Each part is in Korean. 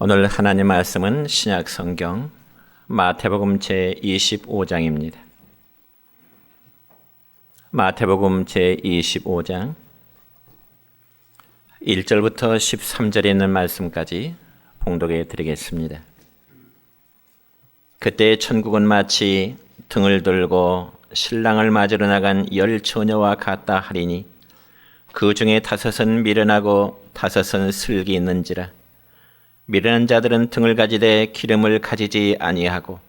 오늘 하나님 말씀은 신약 성경 마태복음 제25장입니다. 마태복음 제25장 1절부터 13절에 있는 말씀까지 봉독해 드리겠습니다. 그때 천국은 마치 등을 들고 신랑을 맞으러 나간 10 처녀와 같다 하리니 그 중에 5은 미련하고 5은 슬기 있는지라. 미련한 자들은 등을 가지되 기름을 가지지 아니하고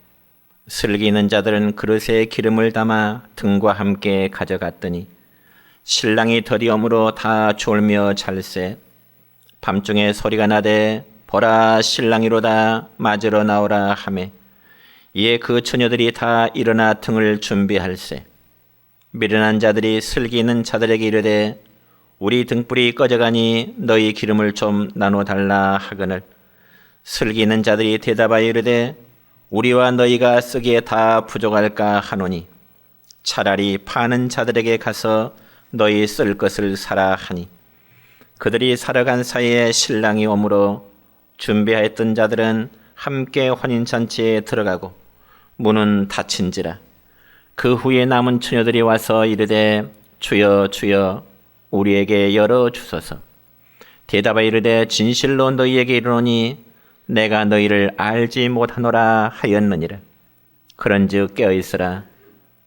슬기 있는 자들은 그릇에 기름을 담아 등과 함께 가져갔더니 신랑이 더디엄으로 다 졸며 잘세. 밤중에 소리가 나되 보라 신랑이로다 맞으러 나오라 하매 이에 그 처녀들이 다 일어나 등을 준비할세. 미련한 자들이 슬기 있는 자들에게 이르되 우리 등불이 꺼져가니 너희 기름을 좀 나눠달라 하거늘 슬기 있는 자들이 대답하여 이르되 우리와 너희가 쓰기에 다 부족할까 하노니 차라리 파는 자들에게 가서 너희 쓸 것을 사라 하니 그들이 사러 간 사이에 신랑이 오므로 준비하였던 자들은 함께 혼인잔치에 들어가고 문은 닫힌지라. 그 후에 남은 처녀들이 와서 이르되 주여 주여 우리에게 열어주소서. 대답하여 이르되 진실로 너희에게 이르노니 내가 너희를 알지 못하노라 하였느니라. 그런즉 깨어있으라.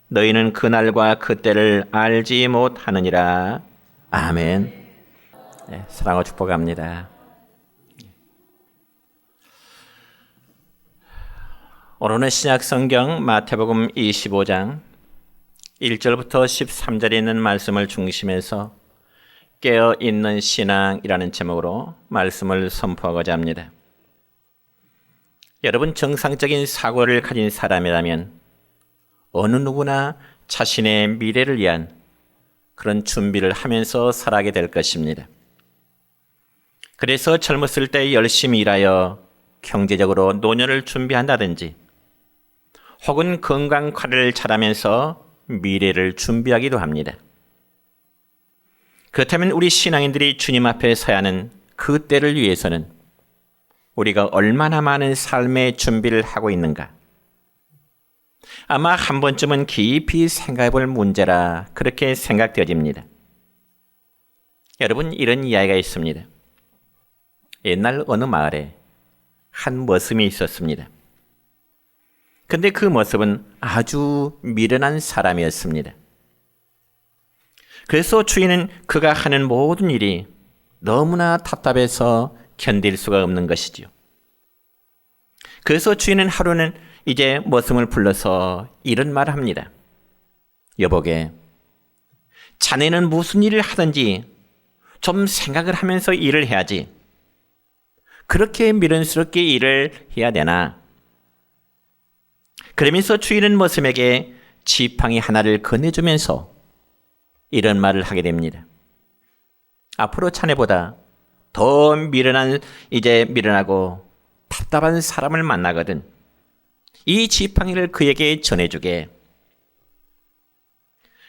너희는 그날과 그때를 알지 못하느니라. 아멘. 네, 사랑과 축복합니다. 오늘은 신약 성경 마태복음 25장 1절부터 13절에 있는 말씀을 중심해서 깨어있는 신앙이라는 제목으로 말씀을 선포하고자 합니다. 여러분, 정상적인 사고를 가진 사람이라면 어느 누구나 자신의 미래를 위한 그런 준비를 하면서 살아가게 될 것입니다. 그래서 젊었을 때 열심히 일하여 경제적으로 노년을 준비한다든지 혹은 건강 관리를 잘하면서 미래를 준비하기도 합니다. 그렇다면 우리 신앙인들이 주님 앞에 서야 하는 그 때를 위해서는 우리가 얼마나 많은 삶의 준비를 하고 있는가? 아마 한 번쯤은 깊이 생각해 볼 문제라 그렇게 생각되어집니다. 여러분, 이런 이야기가 있습니다. 옛날 어느 마을에 한 머슴이 있었습니다. 근데 그 머슴은 아주 미련한 사람이었습니다. 그래서 주인은 그가 하는 모든 일이 너무나 답답해서 견딜 수가 없는 것이지요. 그래서 주인은 하루는 이제 머슴을 불러서 이런 말을 합니다. 여보게, 자네는 무슨 일을 하든지 좀 생각을 하면서 일을 해야지. 그렇게 미련스럽게 일을 해야 되나? 그러면서 주인은 머슴에게 지팡이 하나를 건네주면서 이런 말을 하게 됩니다. 앞으로 자네보다 더 미련하고 답답한 사람을 만나거든 이 지팡이를 그에게 전해주게.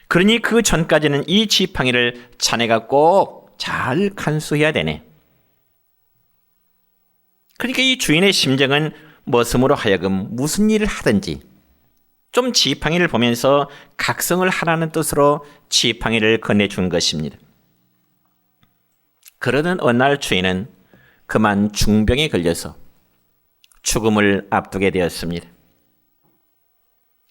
그러니 그 전까지는 이 지팡이를 자네가 꼭 잘 간수해야 되네. 그러니까 이 주인의 심정은 머슴으로 하여금 무슨 일을 하든지 좀 지팡이를 보면서 각성을 하라는 뜻으로 지팡이를 건네준 것입니다. 그러던 어느 날 주인은 그만 중병에 걸려서 죽음을 앞두게 되었습니다.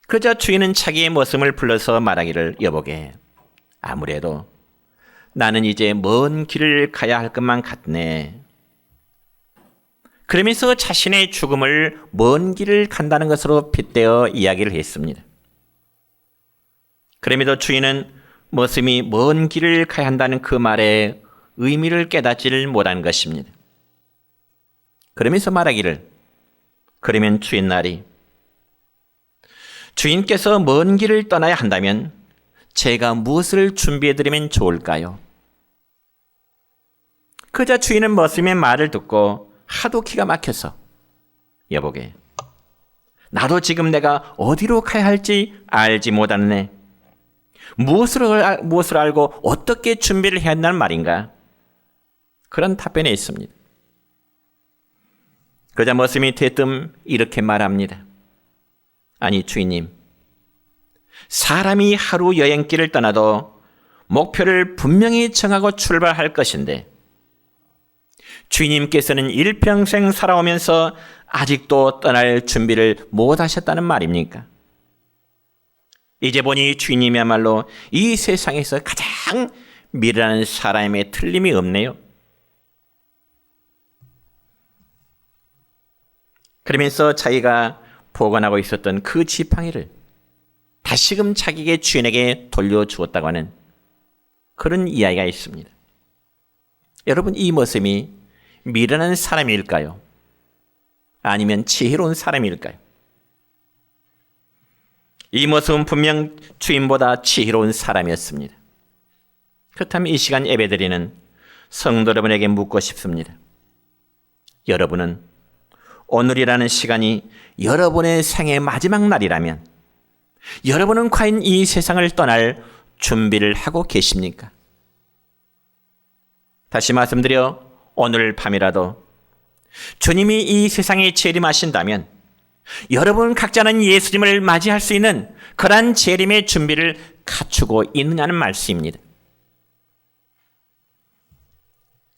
그러자 주인은 자기의 머슴을 불러서 말하기를 여보게, 아무래도 나는 이제 먼 길을 가야 할 것만 같네. 그러면서 자신의 죽음을 먼 길을 간다는 것으로 빗대어 이야기를 했습니다. 그럼에도 주인은 머슴이 먼 길을 가야 한다는 그 말에 의미를 깨닫지를 못한 것입니다. 그러면서 말하기를 그러면 주인께서 먼 길을 떠나야 한다면 제가 무엇을 준비해드리면 좋을까요? 그자 주인은 머슴의 말을 듣고 하도 기가 막혀서 여보게, 나도 지금 내가 어디로 가야 할지 알지 못하네. 무엇을 알고 어떻게 준비를 해야 한다는 말인가? 그런 답변에 있습니다. 그러자 머슴이 대뜸 이렇게 말합니다. 아니 주인님, 사람이 하루 여행길을 떠나도 목표를 분명히 정하고 출발할 것인데 주인님께서는 일평생 살아오면서 아직도 떠날 준비를 못 하셨다는 말입니까? 이제 보니 주인님이야말로 이 세상에서 가장 미련한 사람의 틀림이 없네요. 그러면서 자기가 보관하고 있었던 그 지팡이를 다시금 자기의 주인에게 돌려주었다고 하는 그런 이야기가 있습니다. 여러분, 이 모습이 미련한 사람일까요? 아니면 지혜로운 사람일까요? 이 모습은 분명 주인보다 지혜로운 사람이었습니다. 그렇다면 이 시간 예배드리는 성도 여러분에게 묻고 싶습니다. 여러분은 오늘이라는 시간이 여러분의 생의 마지막 날이라면 여러분은 과연 이 세상을 떠날 준비를 하고 계십니까? 다시 말씀드려 오늘 밤이라도 주님이 이 세상에 재림하신다면 여러분 각자는 예수님을 맞이할 수 있는 그러한 재림의 준비를 갖추고 있느냐는 말씀입니다.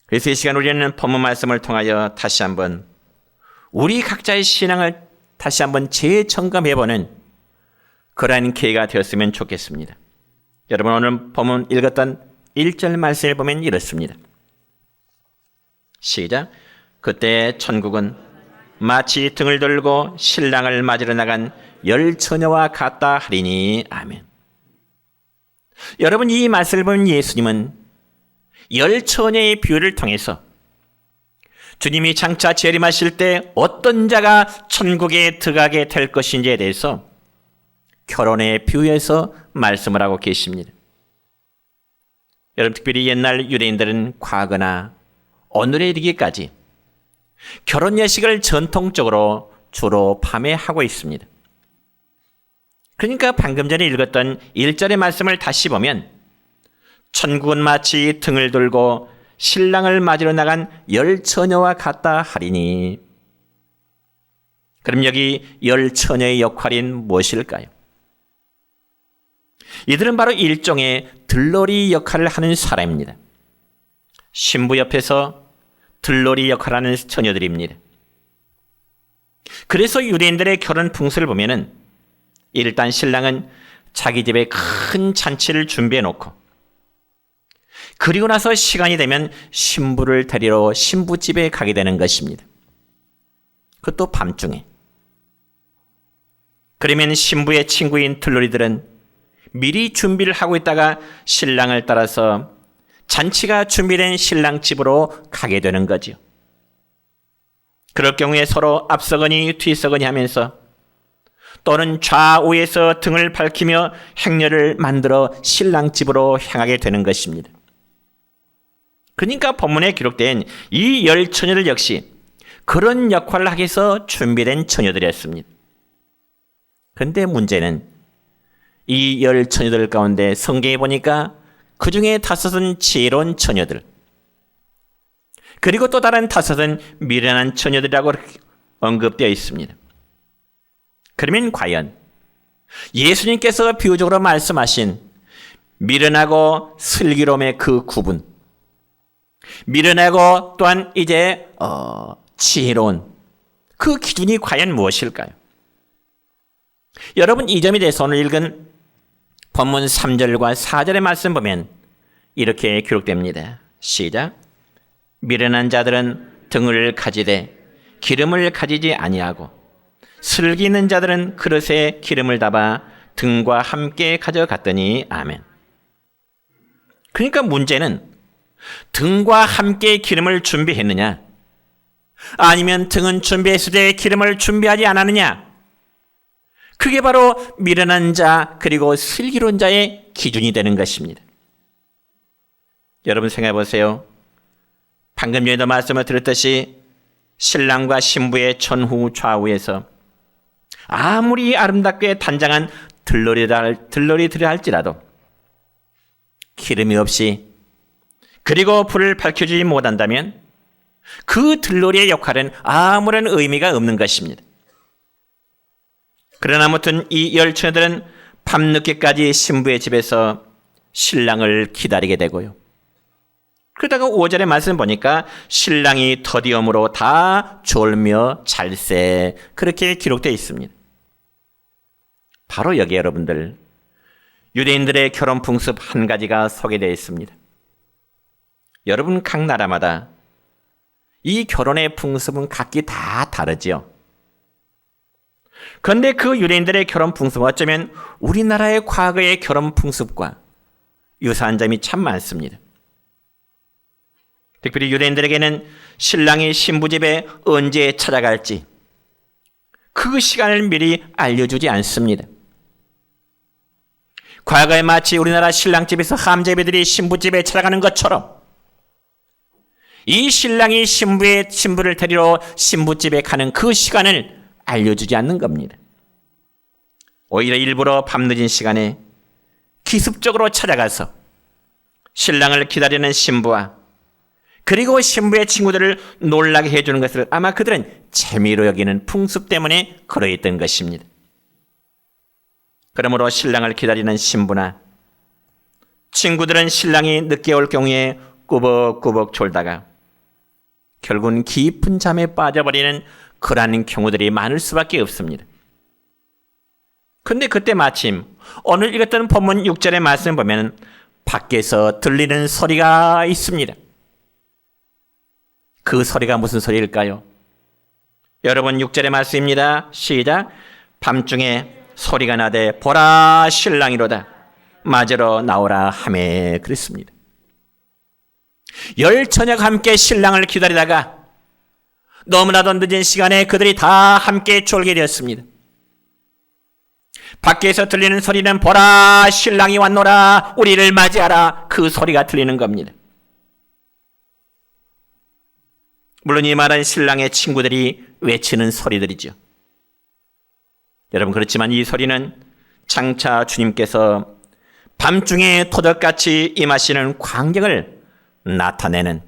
그래서 이 시간 우리는 본문 말씀을 통하여 다시 한번 우리 각자의 신앙을 다시 한번 재점검해보는 그러한 기회가 되었으면 좋겠습니다. 여러분, 오늘 본문 읽었던 1절 말씀을 보면 이렇습니다. 시작. 그때 천국은 마치 등을 들고 신랑을 맞으러 나간 열 처녀와 같다 하리니. 아멘. 여러분, 이 말씀을 보면 예수님은 열 처녀의 비유를 통해서 주님이 장차 재림하실 때 어떤 자가 천국에 들어가게 될 것인지에 대해서 결혼의 비유에서 말씀을 하고 계십니다. 여러분, 특별히 옛날 유대인들은 과거나 오늘에 이르기까지 결혼 예식을 전통적으로 주로 밤에 하고 있습니다. 그러니까 방금 전에 읽었던 1절의 말씀을 다시 보면 천국은 마치 등을 들고 신랑을 맞으러 나간 열 처녀와 같다 하리니. 그럼 여기 열 처녀의 역할인 무엇일까요? 이들은 바로 일종의 들러리 역할을 하는 사람입니다. 신부 옆에서 들러리 역할을 하는 처녀들입니다. 그래서 유대인들의 결혼 풍습을 보면은 일단 신랑은 자기 집에 큰 잔치를 준비해 놓고 그리고 나서 시간이 되면 신부를 데리러 신부집에 가게 되는 것입니다. 그것도 밤중에. 그러면 신부의 친구인 들러리들은 미리 준비를 하고 있다가 신랑을 따라서 잔치가 준비된 신랑 집으로 가게 되는 거죠. 그럴 경우에 서로 앞서거니 뒤서거니 하면서 또는 좌우에서 등을 밝히며 행렬을 만들어 신랑 집으로 향하게 되는 것입니다. 그러니까 본문에 기록된 이 열 처녀들 역시 그런 역할을 하기 위해서 준비된 처녀들이었습니다. 그런데 문제는 이 열 처녀들 가운데 성경에 보니까 그 중에 5은 지혜로운 처녀들, 그리고 또 다른 5은 미련한 처녀들이라고 언급되어 있습니다. 그러면 과연 예수님께서 비유적으로 말씀하신 미련하고 슬기로움의 그 구분, 미련하고 또한 이제 지혜로운 그 기준이 과연 무엇일까요? 여러분, 이 점에 대해서 오늘 읽은 본문 3절과 4절의 말씀 보면 이렇게 기록됩니다. 시작. 미련한 자들은 등을 가지되 기름을 가지지 아니하고 슬기 있는 자들은 그릇에 기름을 담아 등과 함께 가져갔더니. 아멘. 그러니까 문제는 등과 함께 기름을 준비했느냐, 아니면 등은 준비했을 때 기름을 준비하지 않았느냐, 그게 바로 미련한 자 그리고 슬기로운 자의 기준이 되는 것입니다. 여러분 생각해 보세요. 방금 전에도 말씀을 드렸듯이 신랑과 신부의 전후 좌우에서 아무리 아름답게 단장한 들러리들을 할지라도 기름이 없이 그리고 불을 밝혀주지 못한다면 그 들러리의 역할은 아무런 의미가 없는 것입니다. 그러나 아무튼 이 열처녀들은 밤늦게까지 신부의 집에서 신랑을 기다리게 되고요. 그러다가 5절의 말씀 보니까 신랑이 더디움으로 다 졸며 잘세, 그렇게 기록되어 있습니다. 바로 여기에 여러분들, 유대인들의 결혼 풍습 한 가지가 소개되어 있습니다. 여러분, 각 나라마다 이 결혼의 풍습은 각기 다 다르지요. 그런데 그 유대인들의 결혼 풍습은 어쩌면 우리나라의 과거의 결혼 풍습과 유사한 점이 참 많습니다. 특별히 유대인들에게는 신랑이 신부 집에 언제 찾아갈지 그 시간을 미리 알려주지 않습니다. 과거에 마치 우리나라 신랑집에서 함재배들이 신부집에 찾아가는 것처럼 이 신랑이 신부를 데리러 신부집에 가는 그 시간을 알려주지 않는 겁니다. 오히려 일부러 밤늦은 시간에 기습적으로 찾아가서 신랑을 기다리는 신부와 그리고 신부의 친구들을 놀라게 해주는 것을 아마 그들은 재미로 여기는 풍습 때문에 그러했던 것입니다. 그러므로 신랑을 기다리는 신부나 친구들은 신랑이 늦게 올 경우에 꾸벅꾸벅 졸다가 결국은 깊은 잠에 빠져버리는 그러한 경우들이 많을 수밖에 없습니다. 그런데 그때 마침 오늘 읽었던 본문 6절의 말씀을 보면 밖에서 들리는 소리가 있습니다. 그 소리가 무슨 소리일까요? 여러분, 6절의 말씀입니다. 시작. 밤중에 소리가 나되 보라 신랑이로다 맞으러 나오라 하매, 그랬습니다. 열 처녀가 함께 신랑을 기다리다가 너무나도 늦은 시간에 그들이 다 함께 졸게 되었습니다. 밖에서 들리는 소리는 보라 신랑이 왔노라 우리를 맞이하라, 그 소리가 들리는 겁니다. 물론 이 말은 신랑의 친구들이 외치는 소리들이죠. 여러분, 그렇지만 이 소리는 장차 주님께서 밤중에 토덕같이 임하시는 광경을 나타내는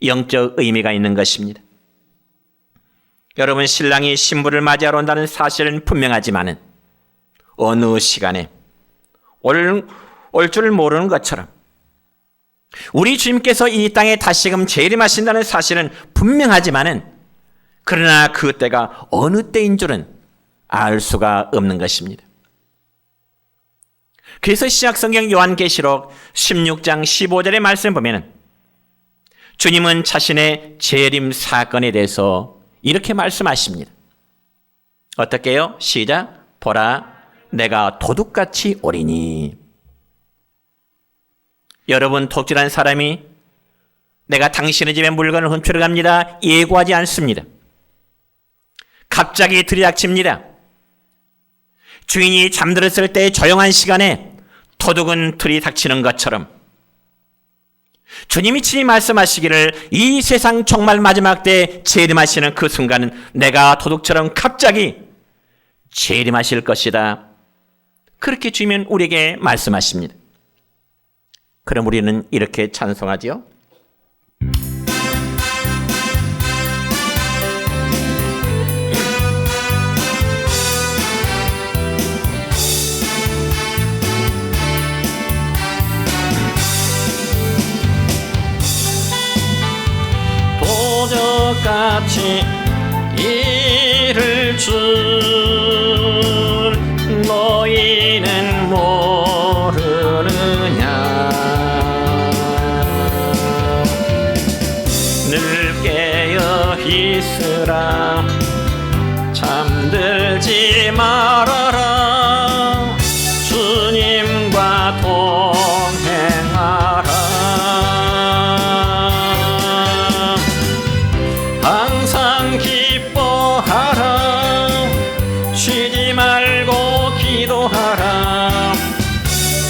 영적 의미가 있는 것입니다. 여러분, 신랑이 신부를 맞이하러 온다는 사실은 분명하지만은 어느 시간에 올 줄 모르는 것처럼 우리 주님께서 이 땅에 다시금 재림하신다는 사실은 분명하지만은 그러나 그 때가 어느 때인 줄은 알 수가 없는 것입니다. 그래서 신약성경 요한계시록 16장 15절의 말씀 보면은 주님은 자신의 재림 사건에 대해서 이렇게 말씀하십니다. 어떻게요? 시작. 보라, 내가 도둑같이 오리니. 여러분, 독질한 사람이 내가 당신의 집에 물건을 훔치러 갑니다 예고하지 않습니다. 갑자기 들이닥칩니다. 주인이 잠들었을 때 조용한 시간에 도둑은 들이닥치는 것처럼 주님이 친히 말씀하시기를 이 세상 정말 마지막 때 재림하시는 그 순간은 내가 도둑처럼 갑자기 재림하실 것이다, 그렇게 주님은 우리에게 말씀하십니다. 그럼 우리는 이렇게 찬송하지요. 도적같이 이를 줄 너희는 모르느냐. 늘 깨어 있으라 잠들지 말아라 주님과 동행하라. 항상 기뻐하라 쉬지 말고 기도하라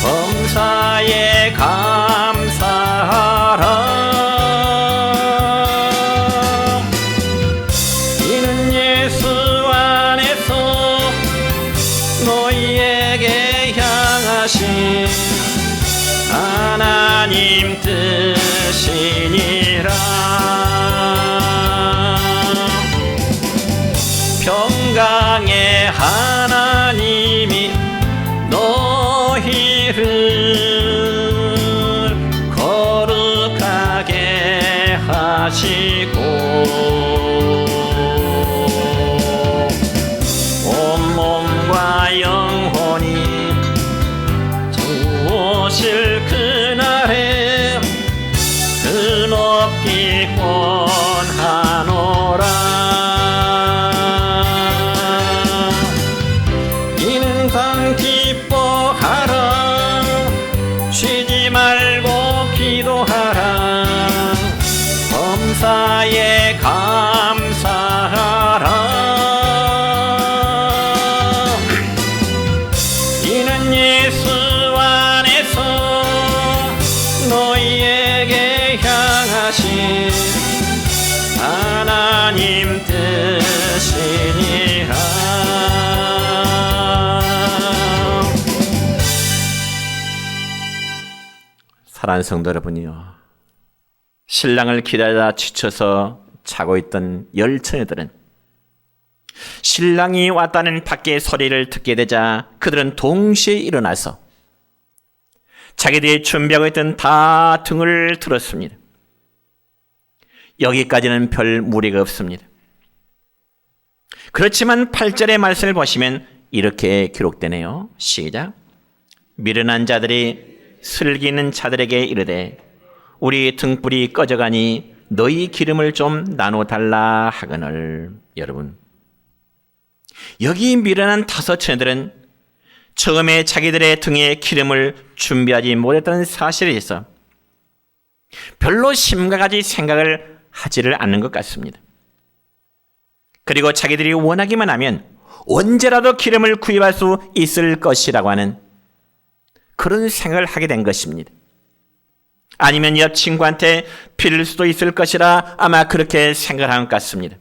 범사에 감사하라. 이는 예수 안에서 너희에게 향하신 하나님 뜻이니라. 말고 기도하라. 범사에 감사하라. 이는 예수 안에서 너희에게 향하신 하나님 뜻이니라. 사랑하는 성도 여러분이요, 신랑을 기다리다 지쳐서 자고 있던 열 처녀들은 신랑이 왔다는 밖의 소리를 듣게 되자 그들은 동시에 일어나서 자기들이 준비하고 있던 다 등을 들었습니다. 여기까지는 별 무리가 없습니다. 그렇지만 8절의 말씀을 보시면 이렇게 기록되네요. 시작. 미련한 자들이 슬기는 자들에게 이르되 우리 등불이 꺼져가니 너희 기름을 좀 나눠달라 하거늘. 여러분, 여기 미련한 5 처녀들은 처음에 자기들의 등에 기름을 준비하지 못했다는 사실에 있어 별로 심각하게 생각을 하지를 않는 것 같습니다. 그리고 자기들이 원하기만 하면 언제라도 기름을 구입할 수 있을 것이라고 하는 그런 생각을 하게 된 것입니다. 아니면 옆 친구한테 빌릴 수도 있을 것이라 아마 그렇게 생각한 것 같습니다.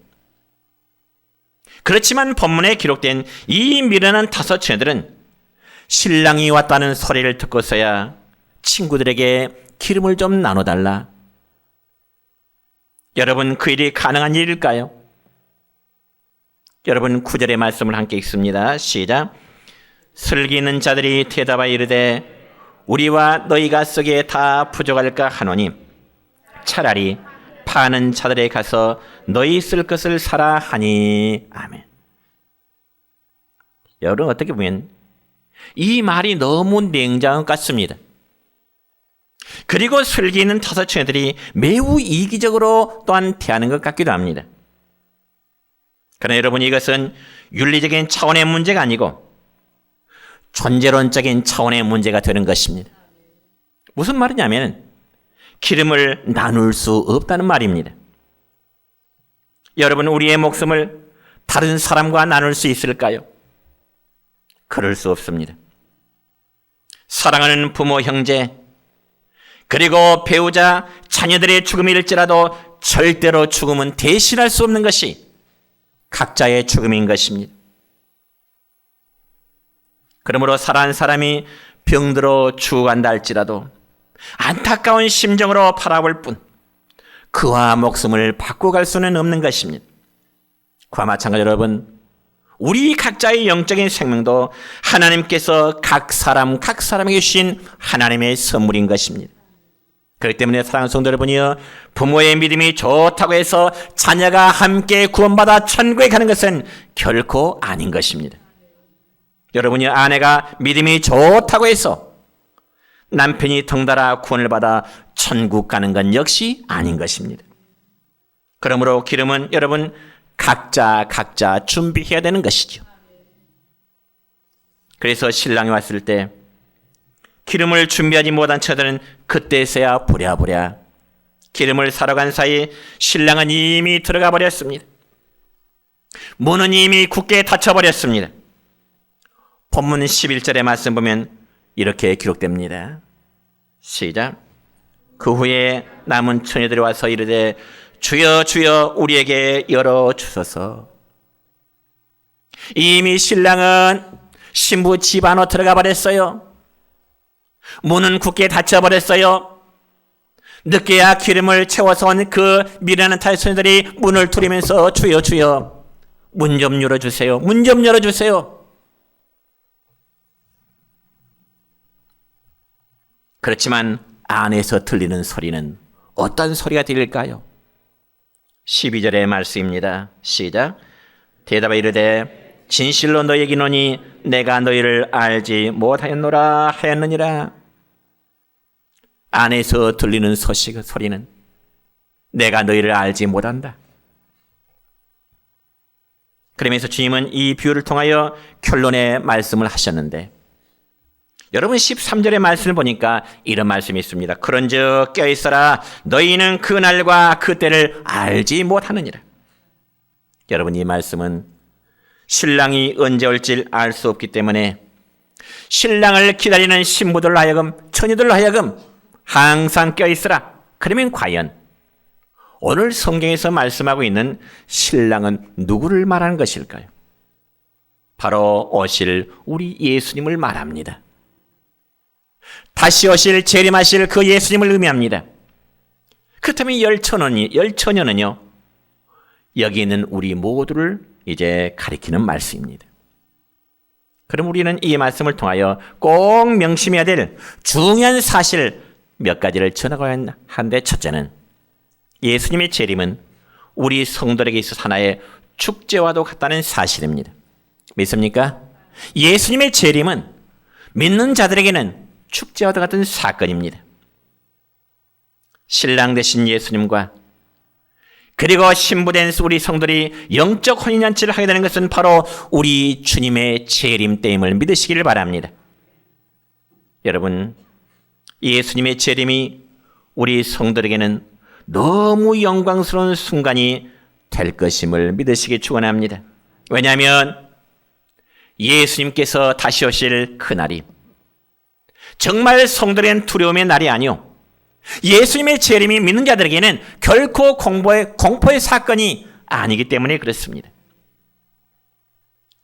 그렇지만 본문에 기록된 이 미련한 5 처녀들은 신랑이 왔다는 소리를 듣고서야 친구들에게 기름을 좀 나눠달라. 여러분, 그 일이 가능한 일일까요? 여러분, 9절의 말씀을 함께 읽습니다. 시작. 슬기는 자들이 대답하여 이르되 우리와 너희가 쓰기에 다 부족할까 하노니 차라리 파는 자들에 가서 너희 쓸 것을 사라 하니. 아멘. 여러분, 어떻게 보면 이 말이 너무 냉정한 것 같습니다. 그리고 슬기 있는 5 처녀들이 매우 이기적으로 또한 대하는 것 같기도 합니다. 그러나 여러분, 이것은 윤리적인 차원의 문제가 아니고 존재론적인 차원의 문제가 되는 것입니다. 무슨 말이냐면 기름을 나눌 수 없다는 말입니다. 여러분, 우리의 목숨을 다른 사람과 나눌 수 있을까요? 그럴 수 없습니다. 사랑하는 부모, 형제, 그리고 배우자, 자녀들의 죽음일지라도 절대로 죽음은 대신할 수 없는 것이 각자의 죽음인 것입니다. 그러므로 사랑하는 사람이 병들어 죽어간다 할지라도 안타까운 심정으로 바라볼 뿐 그와 목숨을 바꿔갈 수는 없는 것입니다. 그와 마찬가지로 여러분, 우리 각자의 영적인 생명도 하나님께서 각 사람에게 주신 하나님의 선물인 것입니다. 그렇기 때문에 사랑하는 성도 여러분이여, 부모의 믿음이 좋다고 해서 자녀가 함께 구원받아 천국에 가는 것은 결코 아닌 것입니다. 여러분이 아내가 믿음이 좋다고 해서 남편이 덩달아 구원을 받아 천국 가는 건 역시 아닌 것입니다. 그러므로 기름은 여러분 각자 준비해야 되는 것이죠. 그래서 신랑이 왔을 때 기름을 준비하지 못한 처들은 그때서야 부랴부랴 기름을 사러 간 사이 신랑은 이미 들어가 버렸습니다. 문은 이미 굳게 닫혀버렸습니다. 본문 11절의 말씀 보면 이렇게 기록됩니다. 시작. 그 후에 남은 처녀들이 와서 이르되 주여 주여 우리에게 열어주소서. 이미 신랑은 신부 집 안으로 들어가 버렸어요. 문은 굳게 닫혀버렸어요. 늦게야 기름을 채워서 온 그 미련한 탈선들이 문을 두리면서 주여 주여 문 좀 열어주세요. 문 좀 열어주세요. 그렇지만 안에서 들리는 소리는 어떤 소리가 들릴까요? 12절의 말씀입니다. 시작. 대답하여 이르되 진실로 너희에게 이르노니 내가 너희를 알지 못하였노라 하였느니라. 안에서 들리는 소리는 내가 너희를 알지 못한다. 그러면서 주님은 이 비유를 통하여 결론의 말씀을 하셨는데 여러분 13절의 말씀을 보니까 이런 말씀이 있습니다. 그런즉 껴있어라. 너희는 그 날과 그 때를 알지 못하느니라. 여러분, 이 말씀은 신랑이 언제 올지 알 수 없기 때문에 신랑을 기다리는 신부들로 하여금, 처녀들로 하여금 항상 껴있어라. 그러면 과연 오늘 성경에서 말씀하고 있는 신랑은 누구를 말하는 것일까요? 바로 오실 우리 예수님을 말합니다. 다시 오실, 재림하실 그 예수님을 의미합니다. 그렇다면 열처녀는요, 여기 있는 우리 모두를 이제 가리키는 말씀입니다. 그럼 우리는 이 말씀을 통하여 꼭 명심해야 될 중요한 사실 몇 가지를 전하고야 하는데, 첫째는 예수님의 재림은 우리 성도들에게 있어서 하나의 축제와도 같다는 사실입니다. 믿습니까? 예수님의 재림은 믿는 자들에게는 축제와도 같은 사건입니다. 신랑 되신 예수님과 그리고 신부된 우리 성들이 영적 혼인잔치를 하게 되는 것은 바로 우리 주님의 재림 때임을 믿으시기를 바랍니다. 여러분, 예수님의 재림이 우리 성들에게는 너무 영광스러운 순간이 될 것임을 믿으시기 축원합니다. 왜냐하면 예수님께서 다시 오실 그날이 정말 성들에게는 두려움의 날이 아니요, 예수님의 재림이 믿는 자들에게는 결코 공포의 사건이 아니기 때문에 그렇습니다.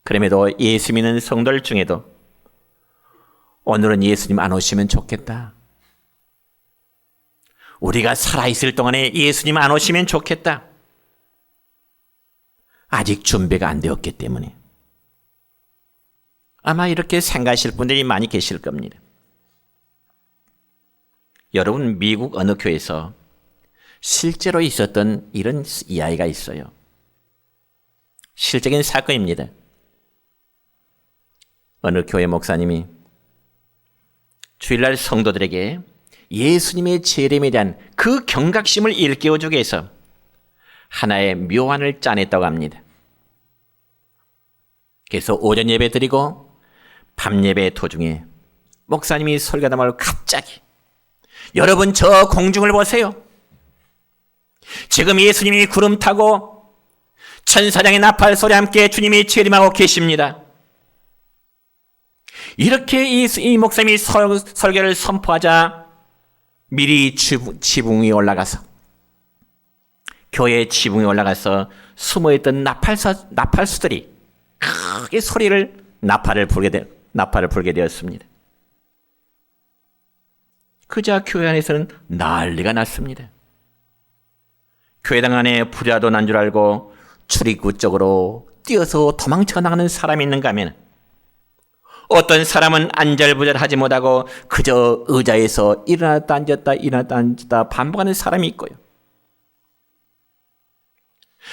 그럼에도 예수 믿는 성도들 중에도 오늘은 예수님 안 오시면 좋겠다, 우리가 살아있을 동안에 예수님 안 오시면 좋겠다, 아직 준비가 안 되었기 때문에 아마 이렇게 생각하실 분들이 많이 계실 겁니다. 여러분, 미국 어느 교회에서 실제로 있었던 이런 이야기가 있어요. 실적인 사건입니다. 어느 교회 목사님이 주일날 성도들에게 예수님의 재림에 대한 그 경각심을 일깨워주기 위해서 하나의 묘안을 짜냈다고 합니다. 그래서 오전 예배 드리고 밤 예배 도중에 목사님이 설교하다 말고 갑자기, 여러분 저 공중을 보세요. 지금 예수님이 구름 타고 천사장의 나팔 소리와 함께 주님이 재림하고 계십니다. 이렇게 이 목사님이 설교를 선포하자 미리 지붕 위에 올라가서, 교회 지붕 위에 올라가서 숨어있던 나팔수들이 크게 나팔을 불게 되었습니다. 그자 교회 안에서는 난리가 났습니다. 교회당 안에 불이라도 난 줄 알고 출입구 쪽으로 뛰어서 도망쳐 나가는 사람이 있는가 하면, 어떤 사람은 안절부절하지 못하고 그저 의자에서 일어났다 앉았다 반복하는 사람이 있고요.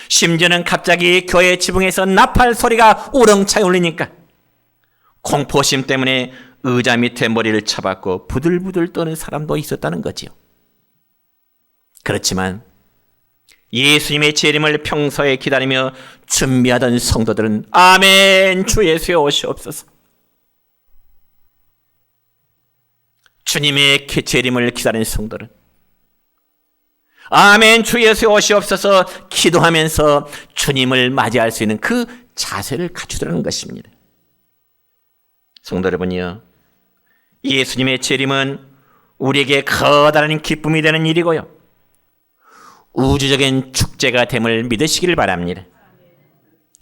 심지어는 갑자기 교회 지붕에서 나팔 소리가 우렁차게 울리니까 공포심 때문에 의자 밑에 머리를 쳐박고 부들부들 떠는 사람도 있었다는 거지요. 그렇지만 예수님의 재림을 평소에 기다리며 준비하던 성도들은 아멘, 주 예수의 오시옵소서, 주님의 재림을 기다리는 성도들은 아멘, 주 예수의 오시옵소서 기도하면서 주님을 맞이할 수 있는 그 자세를 갖추더라는 것입니다. 성도 여러분이요, 예수님의 재림은 우리에게 커다란 기쁨이 되는 일이고요, 우주적인 축제가 됨을 믿으시길 바랍니다.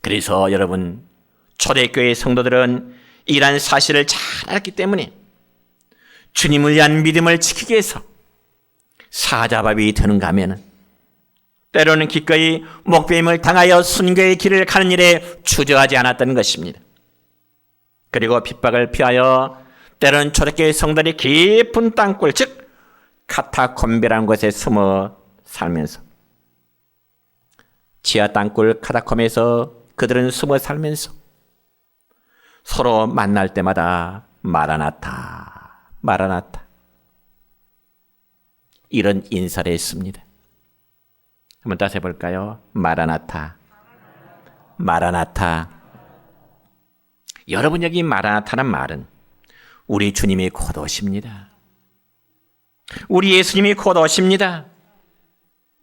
그래서 여러분, 초대교회 성도들은 이러한 사실을 잘 알았기 때문에 주님을 위한 믿음을 지키기 위해서 사자밥이 되는가 하면 때로는 기꺼이 목배임을 당하여 순교의 길을 가는 일에 주저하지 않았다는 것입니다. 그리고 핍박을 피하여 때로는 초대교회 성도들이 깊은 땅굴, 즉 카타콤베라는 곳에 숨어 살면서, 지하 땅굴 카타콤에서 그들은 숨어 살면서 서로 만날 때마다 마라나타, 마라나타, 이런 인사를 했습니다. 한번 다시 해볼까요? 마라나타, 마라나타. 여러분, 여기 마라나타는 말은 우리 주님이 곧 오십니다. 우리 예수님이 곧 오십니다.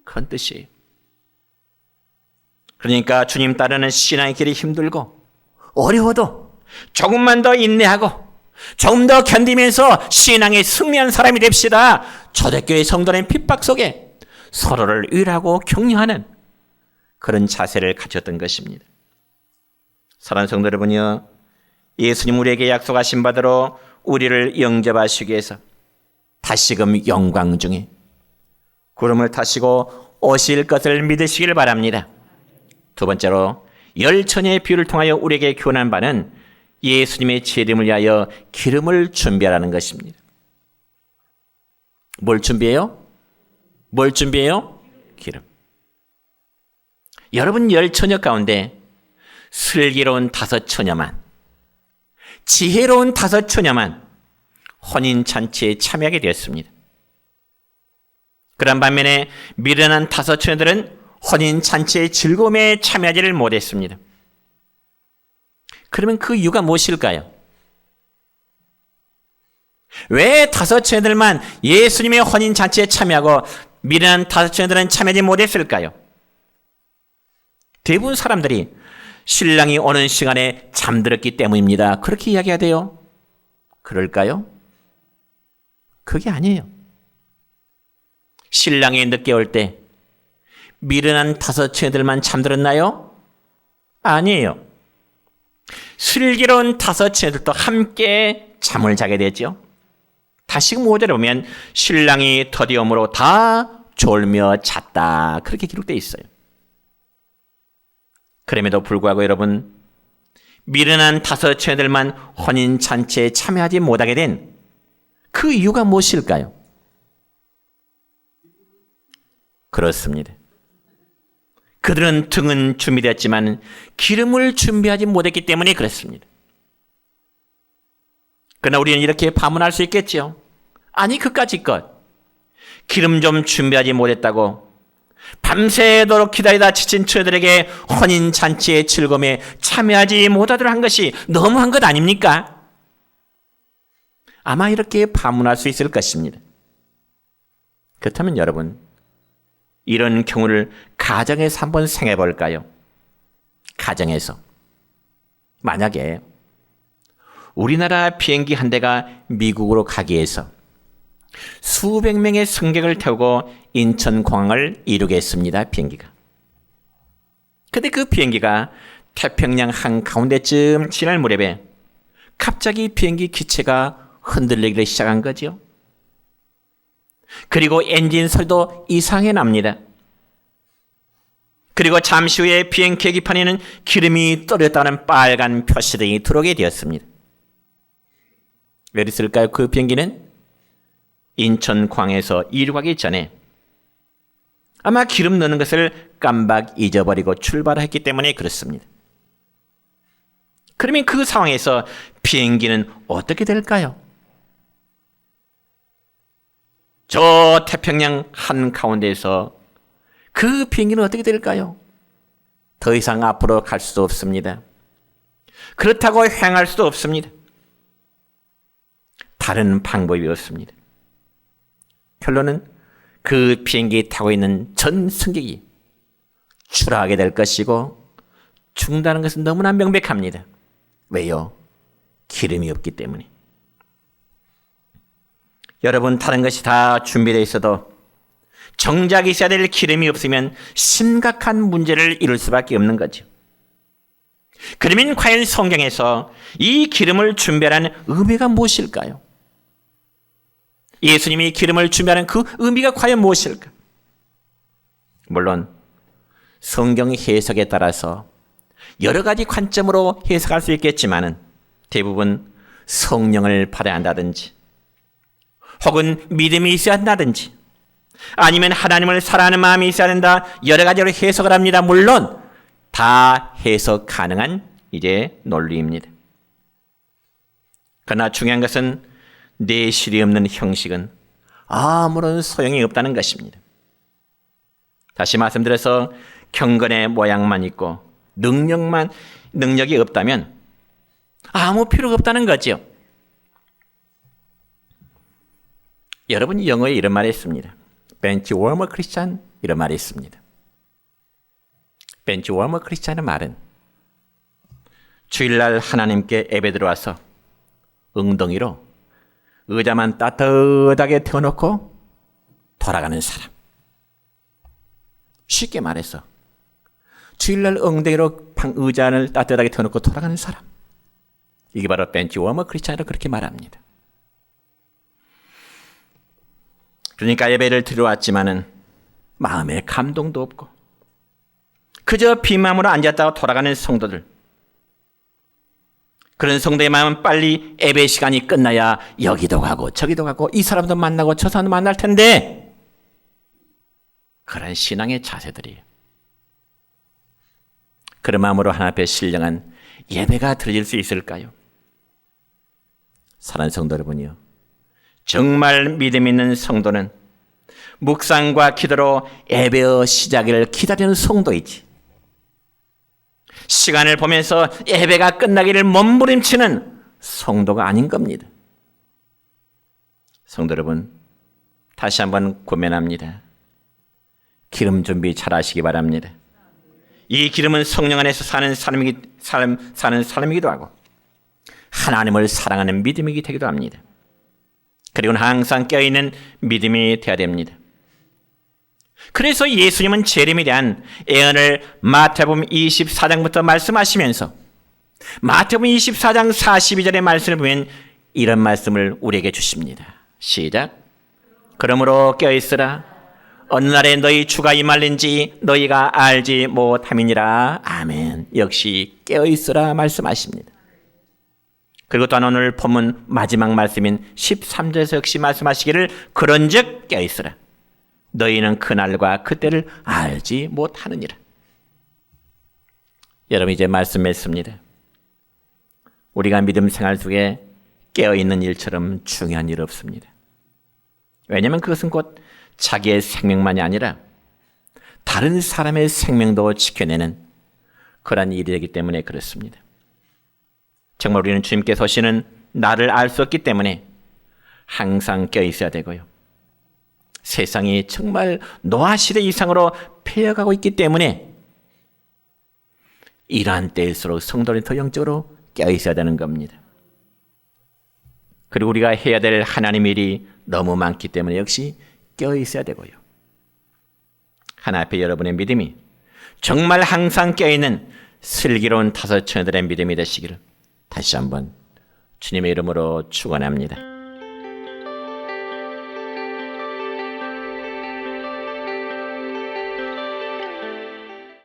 그런 뜻이에요. 그러니까 주님 따르는 신앙의 길이 힘들고 어려워도 조금만 더 인내하고 조금 더 견디면서 신앙에 승리한 사람이 됩시다. 초대교회 성도는 핍박 속에 서로를 위로하고 격려하는 그런 자세를 가졌던 것입니다. 사랑하는 성도 여러분이요, 예수님 우리에게 약속하신 바대로 우리를 영접하시기 위해서 다시금 영광 중에 구름을 타시고 오실 것을 믿으시길 바랍니다. 두 번째로 열처녀의 비유를 통하여 우리에게 교훈한 바는 예수님의 재림을 위하여 기름을 준비하라는 것입니다. 뭘 준비해요? 뭘 준비해요? 기름. 여러분 열처녀 가운데 슬기로운 5처녀만, 지혜로운 5처녀만 혼인잔치에 참여하게 되었습니다. 그런 반면에 미련한 5처녀들은 혼인잔치의 즐거움에 참여하지를 못했습니다. 그러면 그 이유가 무엇일까요? 왜 5처녀들만 예수님의 혼인잔치에 참여하고 미련한 5처녀들은 참여하지 못했을까요? 대부분 사람들이 신랑이 오는 시간에 잠들었기 때문입니다. 그렇게 이야기하대요. 그럴까요? 그게 아니에요. 신랑이 늦게 올 때 미련한 5처녀들만 잠들었나요? 아니에요. 슬기로운 5처녀들도 함께 잠을 자게 되죠. 다시금 5절에 보면 신랑이 더디움으로 다 졸며 잤다, 그렇게 기록되어 있어요. 그럼에도 불구하고 여러분, 미련한 5처녀들만 혼인잔치에 참여하지 못하게 된 그 이유가 무엇일까요? 그렇습니다. 그들은 등은 준비되었지만 기름을 준비하지 못했기 때문에 그렇습니다. 그러나 우리는 이렇게 반문할 수 있겠죠. 아니, 그까짓 것 기름 좀 준비하지 못했다고 밤새도록 기다리다 지친 처녀들에게 혼인잔치의 즐거움에 참여하지 못하도록 한 것이 너무한 것 아닙니까? 아마 이렇게 반문할 수 있을 것입니다. 그렇다면 여러분, 이런 경우를 가정에서 한번 생각해 볼까요? 가정에서 만약에 우리나라 비행기 한 대가 미국으로 가기 위해서 수백 명의 승객을 태우고 인천공항을 이루게 했습니다. 비행기가. 그런데 그 비행기가 태평양 한가운데쯤 지날 무렵에 갑자기 비행기 기체가 흔들리기 시작한 거죠. 그리고 엔진 소리도 이상하게 납니다. 그리고 잠시 후에 비행 계기판에는 기름이 떨어졌다는 빨간 표시등이 들어오게 되었습니다. 왜 그랬을까요? 그 비행기는 인천공항에서 이륙하기 전에 아마 기름 넣는 것을 깜박 잊어버리고 출발했기 때문에 그렇습니다. 그러면 그 상황에서 비행기는 어떻게 될까요? 저 태평양 한가운데에서 그 비행기는 어떻게 될까요? 더 이상 앞으로 갈 수도 없습니다. 그렇다고 행할 수도 없습니다. 다른 방법이 없습니다. 결론은 그 비행기에 타고 있는 전 승객이 추락하게 될 것이고 죽는다는 것은 너무나 명백합니다. 왜요? 기름이 없기 때문에. 여러분, 다른 것이 다 준비되어 있어도 정작 있어야 될 기름이 없으면 심각한 문제를 이룰 수밖에 없는 거죠. 그러면 과연 성경에서 이 기름을 준비하라는 의미가 무엇일까요? 예수님이 기름을 준비하는 그 의미가 과연 무엇일까? 물론 성경 해석에 따라서 여러 가지 관점으로 해석할 수 있겠지만은 대부분 성령을 받아야 한다든지 혹은 믿음이 있어야 한다든지 아니면 하나님을 사랑하는 마음이 있어야 된다, 여러 가지로 해석을 합니다. 물론 다 해석 가능한 이제 논리입니다. 그러나 중요한 것은 내실이 없는 형식은 아무런 소용이 없다는 것입니다. 다시 말씀드려서 경건의 모양만 있고 능력이 없다면 아무 필요가 없다는 거죠. 여러분 영어에 이런 말이 있습니다. 벤치 워머 크리스찬 이런 말이 있습니다. 벤치 워머 크리스찬의 말은 주일날 하나님께 예배 들어와서 엉덩이로 의자만 따뜻하게 태워놓고 돌아가는 사람. 쉽게 말해서 주일날 엉덩이로 의자를 따뜻하게 태워놓고 돌아가는 사람. 이게 바로 벤치 워머 크리스찬이라고 그렇게 말합니다. 그러니까 예배를 들어왔지만은 마음에 감동도 없고 그저 빈마음으로 앉았다가 돌아가는 성도들. 그런 성도의 마음은 빨리 예배 시간이 끝나야 여기도 가고 저기도 가고 이 사람도 만나고 저 사람도 만날 텐데 그런 신앙의 자세들이에요. 그런 마음으로 하나님 앞에 신령한 예배가 드려질 수 있을까요? 사랑하는 성도 여러분이요, 정말 믿음 있는 성도는 묵상과 기도로 예배의 시작을 기다리는 성도이지, 시간을 보면서 예배가 끝나기를 몸부림치는 성도가 아닌 겁니다. 성도 여러분, 다시 한번 고면합니다. 기름 준비 잘 하시기 바랍니다. 이 기름은 성령 안에서 사는 사람이기도 하고 하나님을 사랑하는 믿음이 되기도 합니다. 그리고는 항상 껴있는 믿음이 되어야 됩니다. 그래서 예수님은 재림에 대한 예언을 마태복음 24장부터 말씀하시면서 마태복음 24장 42절의 말씀을 보면 이런 말씀을 우리에게 주십니다. 시작. 그러므로 껴있으라. 어느 날에 너희 주가 임할는지 너희가 알지 못함이니라. 아멘. 역시 깨어있으라 말씀하십니다. 그리고 또한 오늘 본문 마지막 말씀인 13절에서 역시 말씀하시기를 그런즉 깨어있으라. 너희는 그날과 그때를 알지 못하느니라. 여러분, 이제 말씀했습니다. 우리가 믿음 생활 속에 깨어있는 일처럼 중요한 일 없습니다. 왜냐하면 그것은 곧 자기의 생명만이 아니라 다른 사람의 생명도 지켜내는 그러한 일이기 때문에 그렇습니다. 정말 우리는 주님께서 오시는 나를 알 수 없기 때문에 항상 껴있어야 되고요. 세상이 정말 노아시대 이상으로 패여가고 있기 때문에 이러한 때일수록 성도는 더 영적으로 껴있어야 되는 겁니다. 그리고 우리가 해야 될 하나님의 일이 너무 많기 때문에 역시 껴있어야 되고요. 하나님 앞에 여러분의 믿음이 정말 항상 껴있는 슬기로운 다섯 처녀들의 믿음이 되시기를 다시 한번 주님의 이름으로 축원합니다.